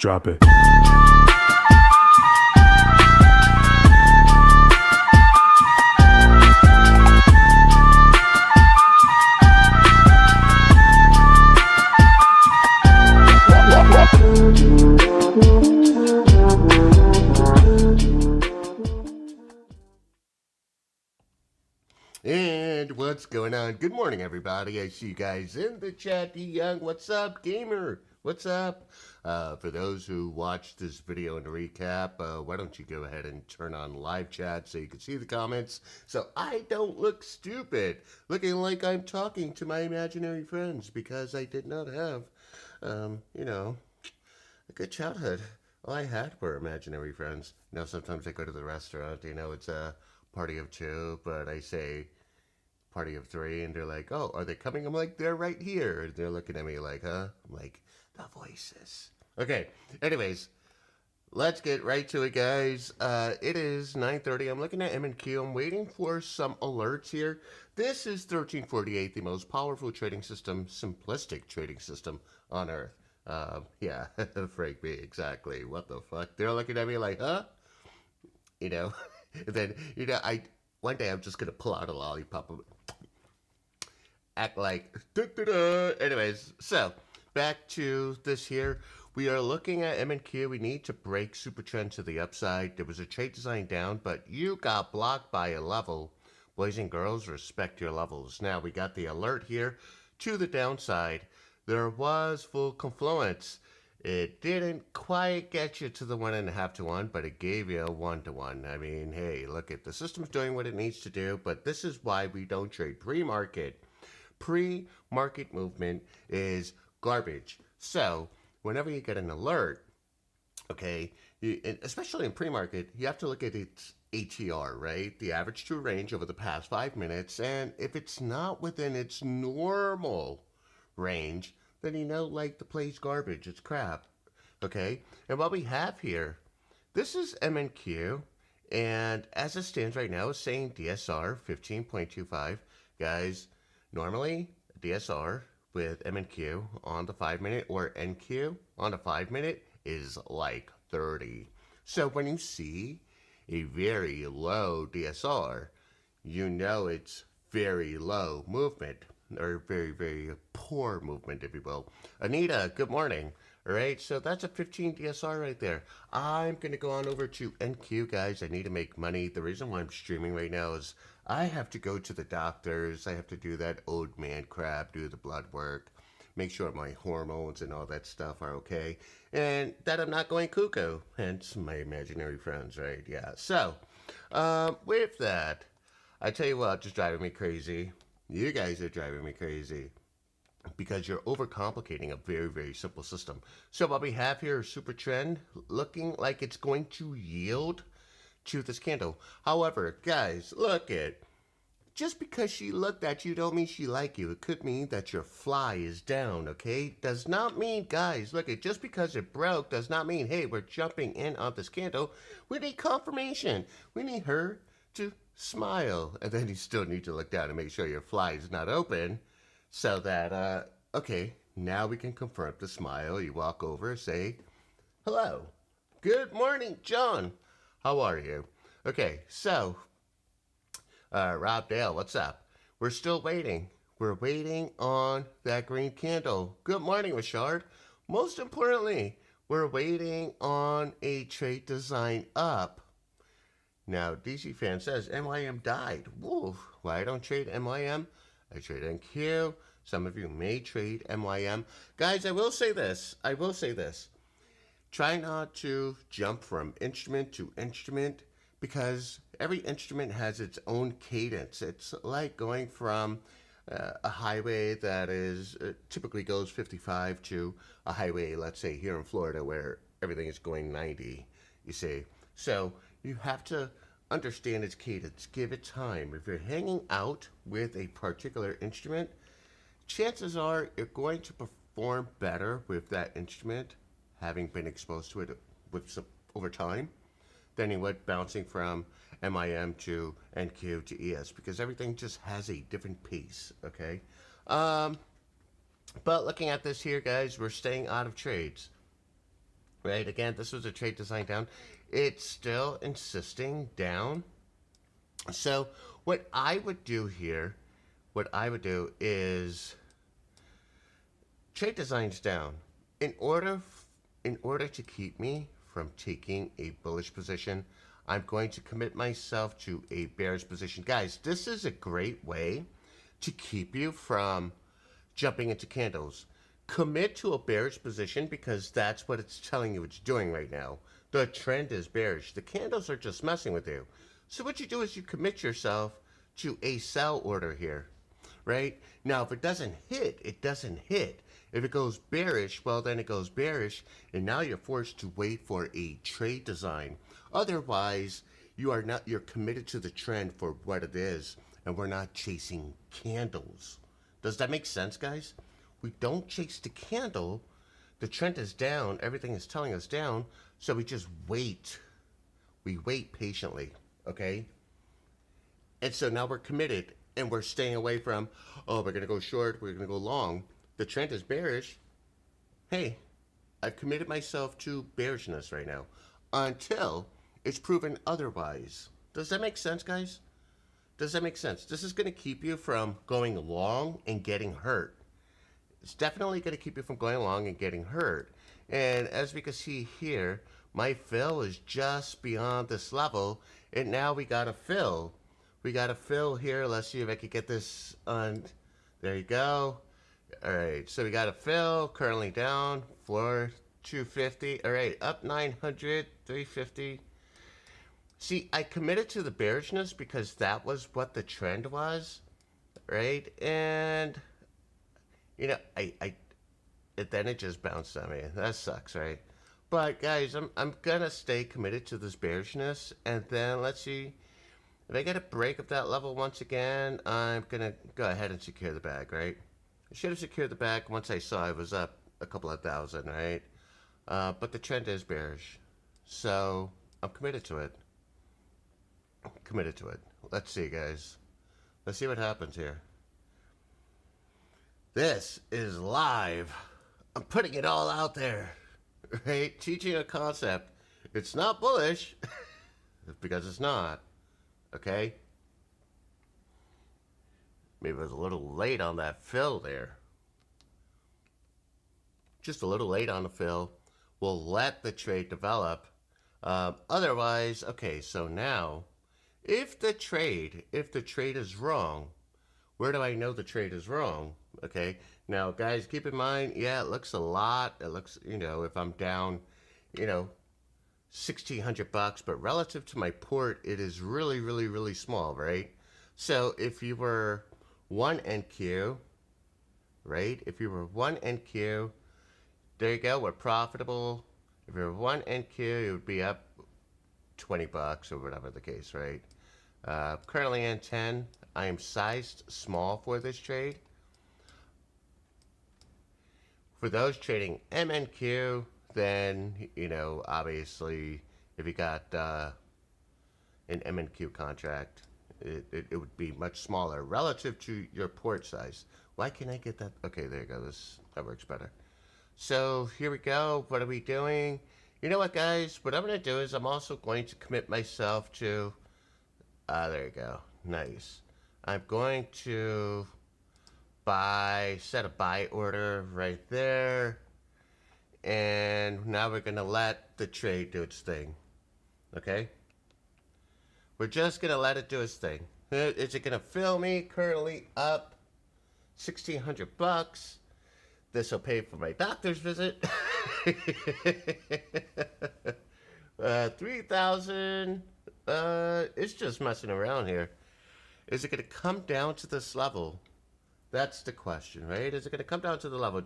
Drop it. And what's going on? Good morning, everybody. I see you guys in the chat. D Young, what's up? Gamer, what's up? For those who watched this video in recap, why don't you go ahead and turn on live chat so you can see the comments so I don't look stupid, looking like I'm talking to my imaginary friends because I did not have, a good childhood. All I had were imaginary friends. Sometimes I go to the restaurant, it's a party of two, but I say party of three, and they're like, oh, are they coming? I'm like, they're right here. They're looking at me like, huh? I'm like, the voices. Okay, anyways, let's get right to it, guys. It is 9:30. I'm looking at M&Q. I'm waiting for some alerts here. This is 1348, the most powerful trading system, simplistic trading system on Earth. Yeah, Frank B, exactly. What the fuck? They're looking at me like, huh? And then, one day I'm just going to pull out a lollipop and act like, Anyways, so, back to this here. We are looking at M&Q. We need to break super trend to the upside. There was a trade design down, but you got blocked by a level. Boys and girls, respect your levels. Now, we got the alert here to the downside. There was full confluence. It didn't quite get you to the 1.5 to 1, but it gave you a 1 to 1. I mean, hey, look at the system's doing what it needs to do, but this is why we don't trade pre-market. Pre-market movement is garbage. So, whenever you get an alert, okay, especially in pre-market, you have to look at its ATR, right? The average true range over the past 5 minutes, and if it's not within its normal range, then like the play's garbage. It's crap. Okay? And what we have here, this is M&Q, and as it stands right now, it's saying DSR 15.25. Guys, normally DSR with M&Q on the 5-minute or NQ on the 5-minute is like 30. So when you see a very low DSR, it's very low movement, or very, very poor movement, if you will. Anita, good morning. All right, so that's a 15 DSR right there. I'm going to go on over to NQ, guys. I need to make money. The reason why I'm streaming right now is I have to go to the doctors. I have to do that old man crap, do the blood work, make sure my hormones and all that stuff are okay, and that I'm not going cuckoo, hence my imaginary friends, right? Yeah, so with that, I tell you what, just driving me crazy. You guys are driving me crazy because you're overcomplicating a very, very simple system. So what we have here is super trend looking like it's going to yield to this candle. However, guys, look it. Just because she looked at you don't mean she like you. It could mean that your fly is down, okay? Does not mean, guys, look it, just because it broke does not mean, hey, we're jumping in on this candle. We need confirmation. We need her to smile, and then you still need to look down and make sure your fly is not open, so that okay, now we can confirm the smile. You walk over, say hello, good morning, John, how are you? Okay, so Rob Dale, what's up? We're still waiting. We're waiting on that green candle. Good morning, Richard. Most importantly, we're waiting on a trade design up. Now, DC Fan says, MYM died. Woo. Why I don't trade MYM? I trade NQ. Some of you may trade MYM. Guys, I will say this. Try not to jump from instrument to instrument because every instrument has its own cadence. It's like going from a highway that is typically goes 55 to a highway, let's say here in Florida, where everything is going 90, you see. So you have to understand its cadence, give it time. If you're hanging out with a particular instrument, chances are you're going to perform better with that instrument, having been exposed to it over time, than you would bouncing from MIM to NQ to ES, because everything just has a different pace, okay? But looking at this here, guys, we're staying out of trades. right? Again, this was a trade design down. It's still insisting down. So what I would do here, what I would do is trade designs down. In order, in order to keep me from taking a bullish position, I'm going to commit myself to a bearish position. Guys, this is a great way to keep you from jumping into candles. Commit to a bearish position because that's what it's telling you it's doing right now. The trend is bearish. The candles are just messing with you. So what you do is you commit yourself to a sell order here, right? Now, if it doesn't hit, it doesn't hit. If it goes bearish, well, then it goes bearish, and now you're forced to wait for a trade design. Otherwise, you're committed to the trend for what it is, and we're not chasing candles. Does that make sense, guys? We don't chase the candle. The trend is down. Everything is telling us down. So we just wait. We wait patiently, okay? And so now we're committed, and we're staying away from, oh, we're going to go short, we're going to go long. The trend is bearish. Hey, I've committed myself to bearishness right now until it's proven otherwise. Does that make sense, guys? Does that make sense? This is going to keep you from going long and getting hurt. It's definitely going to keep you from going long and getting hurt. And as we can see here, my fill is just beyond this level, and now we got to fill. We got to fill here. Let's see if I can get this on. There you go. All right, so we got to fill. Currently down, floor 250. All right, up 900, 350. See, I committed to the bearishness because that was what the trend was, right? And you know, then it just bounced on me. That sucks, right? But guys, I'm gonna stay committed to this bearishness, and then let's see if I get a break of that level once again. I'm gonna go ahead and secure the bag, right? I should have secured the bag once I saw it was up a couple of thousand, right? But the trend is bearish, so I'm committed to it. Committed to it. Let's see, guys. Let's see what happens here. This is live. I'm putting it all out there, right? Teaching a concept. It's not bullish because it's not, okay? Maybe I was a little late on that fill there. Just a little late on the fill. We'll let the trade develop. Otherwise, okay, so now, if the trade is wrong, where do I know the trade is wrong? Okay, now guys, keep in mind, yeah, it looks a lot. It looks, you know, if I'm down, you know, $1,600, but relative to my port, it is really, really, really small, right? So if you were 1 NQ, right? If you were 1 NQ, there you go, we're profitable. If you were 1 NQ, it would be up $20 or whatever the case, right? Currently in 10, I am sized small for this trade. For those trading MNQ, then, you know, obviously, if you got an MNQ contract, it would be much smaller relative to your port size. Why can't I get that? Okay, there you go. That works better. So here we go. What are we doing? You know what, guys? What I'm going to do is I'm also going to commit myself to... there you go. Nice. I'm going to set a buy order right there. And now we're going to let the trade do its thing. Okay? We're just going to let it do its thing. Is it going to fill me? Currently up $1,600. This will pay for my doctor's visit. 3,000. It's just messing around here. Is it going to come down to this level? That's the question, right? Is it going to come down to the level?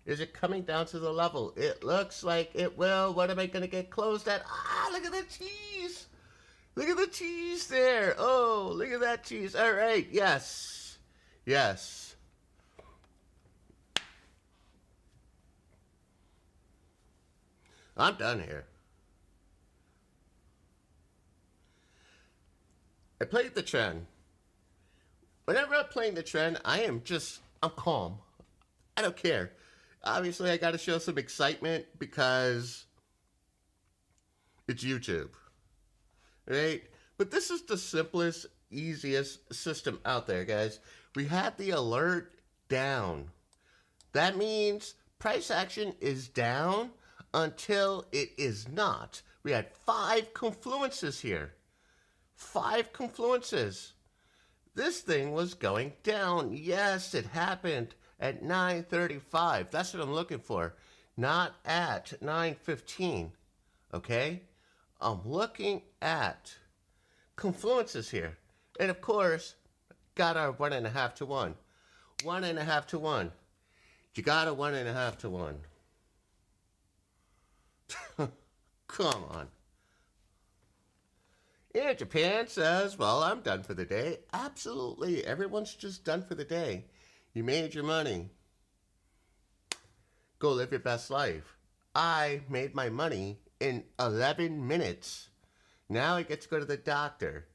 Is it coming down to the level? It looks like it will. What am I going to get closed at? Ah, look at the cheese. Look at the cheese there. Oh, look at that cheese. All right. Yes. Yes. I'm done here. I played the trend. Whenever I'm playing the trend, I'm calm. I don't care. Obviously, I got to show some excitement because it's YouTube, right? But this is the simplest, easiest system out there, guys. We had the alert down. That means price action is down until it is not. We had 5 confluences here. 5 confluences. This thing was going down. Yes, it happened at 9:35. That's what I'm looking for. Not at 9:15. Okay? I'm looking at confluences here. And of course, got our 1.5 to 1. 1.5 to 1. You got a 1.5 to 1. Come on. Yeah, Japan says, well, I'm done for the day. Absolutely. Everyone's just done for the day. You made your money. Go live your best life. I made my money in 11 minutes. Now I get to go to the doctor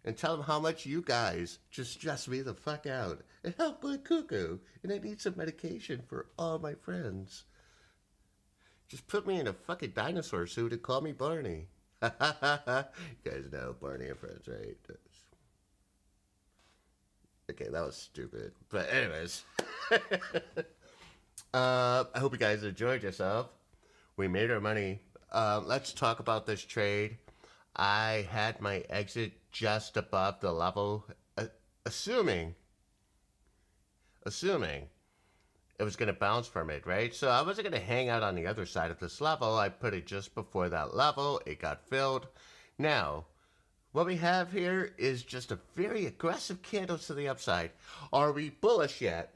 and tell him how much you guys just stress me the fuck out and help my cuckoo. And I need some medication for all my friends. Just put me in a fucking dinosaur suit and call me Barney. You guys know Barney and Friends, right? Okay, that was stupid. But anyways, I hope you guys enjoyed yourself. We made our money. Let's talk about this trade. I had my exit just above the level, assuming it was going to bounce from it, right? So I wasn't going to hang out on the other side of this level. I put it just before that level. It got filled. Now, what we have here is just a very aggressive candle to the upside. Are we bullish yet?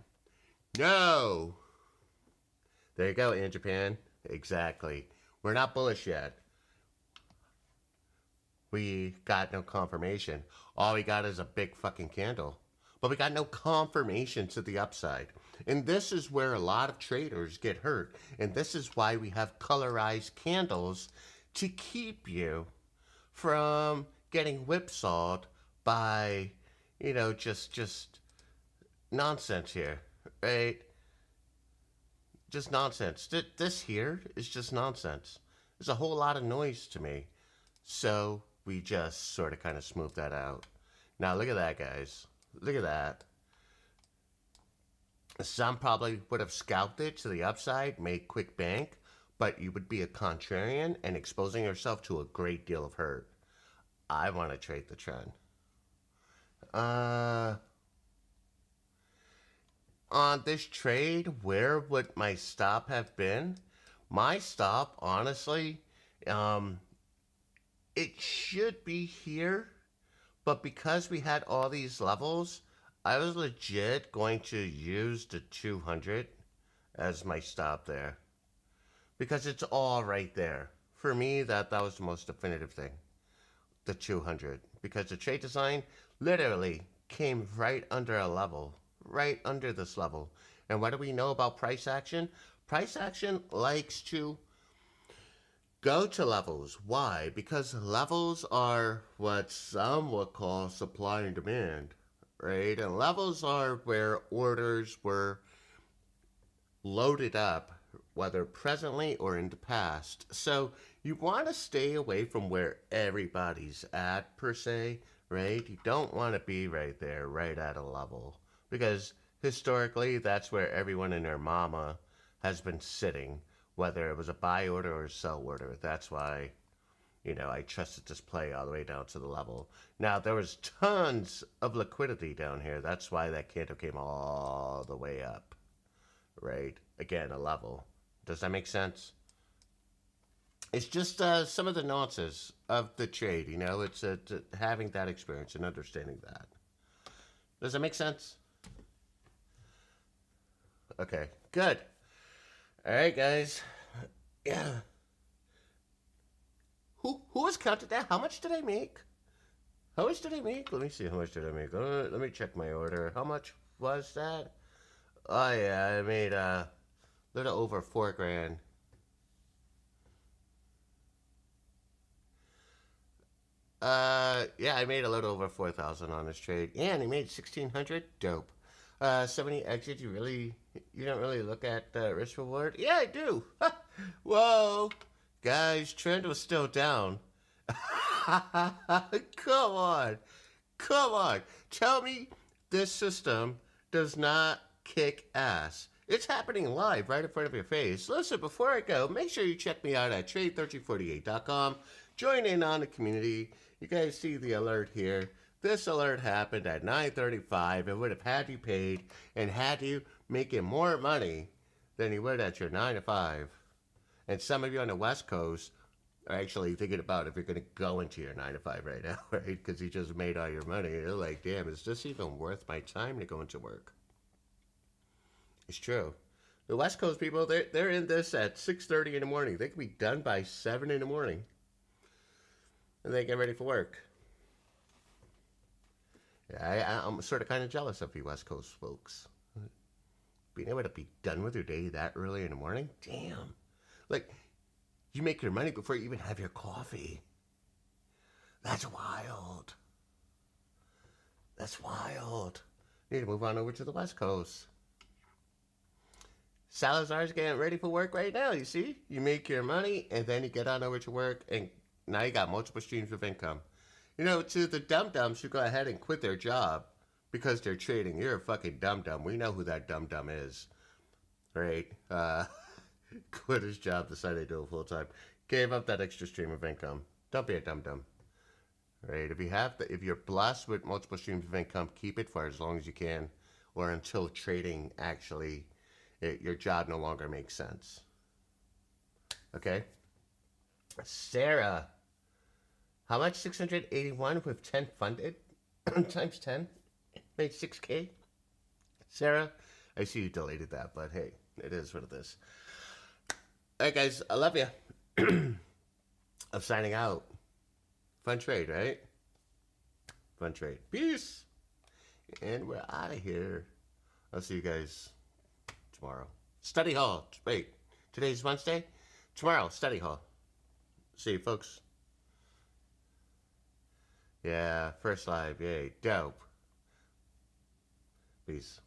No. There you go, in Japan. Exactly. We're not bullish yet. We got no confirmation. All we got is a big fucking candle. But we got no confirmation to the upside. And this is where a lot of traders get hurt. And this is why we have colorized candles to keep you from getting whipsawed by, just nonsense here, right? Just nonsense. This here is just nonsense. There's a whole lot of noise to me. So we just sort of kind of smooth that out. Now look at that, guys. Look at that. Some probably would have scalped it to the upside, made quick bank, but you would be a contrarian and exposing yourself to a great deal of hurt. I want to trade the trend. On this trade, where would my stop have been? My stop, honestly, it should be here, but because we had all these levels, I was legit going to use the 200 as my stop there. Because it's all right there. For me, that was the most definitive thing. The 200. Because the trade design literally came right under a level. Right under this level. And what do we know about price action? Price action likes to go to levels. Why? Because levels are what some would call supply and demand, right? And levels are where orders were loaded up, whether presently or in the past. So you want to stay away from where everybody's at, per se, right? You don't want to be right there, right at a level. Because historically, that's where everyone and their mama has been sitting, whether it was a buy order or a sell order. That's why, I trusted this play all the way down to the level. Now, there was tons of liquidity down here. That's why that candle came all the way up, right? Again, a level. Does that make sense? It's just some of the nuances of the trade, It's having that experience and understanding that. Does that make sense? Okay, good. All right, guys. Yeah. Who was counted that? How much did I make? How much did I make? Let me see. How much did I make? Let me check my order. How much was that? Oh yeah, I made a little over $4,000. Yeah, I made a little over 4,000 on this trade, and I made 1,600. Dope. So many exits. You don't really look at risk reward? Yeah, I do. Whoa, guys, trend was still down. Come on, come on. Tell me this system does not kick ass. It's happening live right in front of your face. Listen, before I go, make sure you check me out at trade1348.com. Join in on the community. You guys see the alert here. This alert happened at 9:35. It would have had you paid and had you making more money than you would at your 9 to 5. And some of you on the West Coast are actually thinking about if you're going to go into your 9 to 5 right now, right? Because you just made all your money. You're like, damn, is this even worth my time to go into work? It's true. The West Coast people, they're in this at 6:30 in the morning. They can be done by 7 in the morning. And they get ready for work. Yeah, I'm sort of kind of jealous of you West Coast folks. Being able to be done with your day that early in the morning? Damn. Like, you make your money before you even have your coffee. That's wild. That's wild. You need to move on over to the West Coast. Salazar's getting ready for work right now, you see? You make your money, and then you get on over to work, and now you got multiple streams of income. You know, to the dum-dums who go ahead and quit their job because they're trading, you're a fucking dum-dum. We know who that dum-dum is, right? Quit his job, decided to do it full-time. Gave up that extra stream of income. Don't be a dum-dum, right? If you're blessed with multiple streams of income, keep it for as long as you can, or until trading actually, your job no longer makes sense. Okay? Sarah, how much? 681 with 10 funded times 10 made 6K. Sarah, I see you deleted that, but hey, it is what it is. All right, guys, I love you. I'm signing out. Fun trade, right? Fun trade. Peace. And we're out of here. I'll see you guys tomorrow. Study hall. Wait, today's Wednesday? Tomorrow, study hall. See you, folks. Yeah, first live. Yay, dope. Peace.